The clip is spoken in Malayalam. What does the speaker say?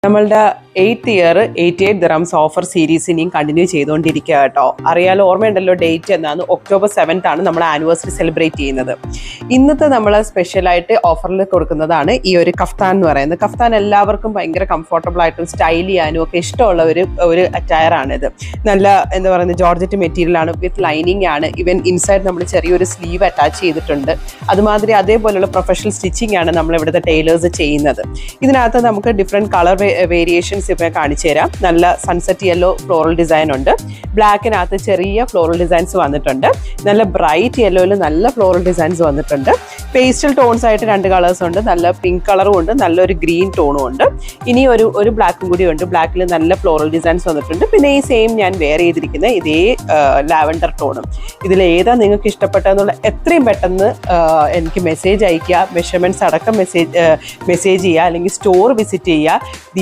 നമ്മളുടെ 8th year 88 dirhams offer series ഇനിയും കണ്ടിന്യൂ ചെയ്തുകൊണ്ടിരിക്കുക കേട്ടോ. അറിയാലോ, ഓർമ്മയുണ്ടല്ലോ ഡേറ്റ് എന്നാണ്. October 7th ആണ് നമ്മൾ ആനിവേഴ്സറി സെലിബ്രേറ്റ് ചെയ്യുന്നത്. ഇന്നത്തെ നമ്മൾ സ്പെഷ്യലായിട്ട് ഓഫറിൽ കൊടുക്കുന്നതാണ് ഈ ഒരു കഫ്താൻ എന്ന് പറയുന്നത്. കഫ്താൻ എല്ലാവർക്കും ഭയങ്കര കംഫർട്ടബിൾ ആയിട്ടും സ്റ്റൈൽ ചെയ്യാനും ഒക്കെ ഇഷ്ടമുള്ള ഒരു അറ്റയർ ആണിത്. നല്ല എന്താ പറയുന്നത് ജോർജറ്റ് മെറ്റീരിയൽ ആണ്, വിത്ത് ലൈനിങ് ആണ്. ഇവൻ ഇൻസൈഡ് നമ്മൾ ചെറിയൊരു സ്ലീവ് അറ്റാച്ച് ചെയ്തിട്ടുണ്ട്. അതുമാതിരി അതേപോലെയുള്ള പ്രൊഫഷണൽ സ്റ്റിച്ചിങ് ആണ് നമ്മൾ ഇവിടുത്തെ ടൈലേഴ്സ് ചെയ്യുന്നത്. ഇതിനകത്ത് നമുക്ക് ഡിഫറെൻറ്റ് കളർ വേരിയേഷൻസ് ഇപ്പോൾ കാണിച്ചു തരാം. നല്ല സൺസെറ്റ് യെല്ലോ ഫ്ലോറൽ ഡിസൈൻ ഉണ്ട്. ബ്ലാക്കിനകത്ത് ചെറിയ ഫ്ലോറൽ ഡിസൈൻസ് വന്നിട്ടുണ്ട്. നല്ല ബ്രൈറ്റ് യെല്ലോയിൽ നല്ല ഫ്ലോറൽ ഡിസൈൻസ് വന്നിട്ടുണ്ട്. പേസ്റ്റൽ ടോൺസ് ആയിട്ട് 2 കളേഴ്സ് ഉണ്ട്. നല്ല പിങ്ക് കളറും ഉണ്ട്, നല്ലൊരു ഗ്രീൻ ടോണും ഉണ്ട്. ഇനി ഒരു ബ്ലാക്കും കൂടി ഉണ്ട്. ബ്ലാക്കിൽ നല്ല ഫ്ലോറൽ ഡിസൈൻസ് വന്നിട്ടുണ്ട്. പിന്നെ ഈ സെയിം ഞാൻ വെയർ ചെയ്തിരിക്കുന്ന ഇതേ ലാവൻഡർ ടോണും. ഇതിലേതാ നിങ്ങൾക്ക് ഇഷ്ടപ്പെട്ടതെന്നുള്ള എത്രയും പെട്ടെന്ന് എനിക്ക് മെസ്സേജ് അയയ്ക്കുക. മെഷർമെൻറ്റ്സ് അടക്കം മെസ്സേജ് ചെയ്യുക, അല്ലെങ്കിൽ സ്റ്റോർ വിസിറ്റ് ചെയ്യുക.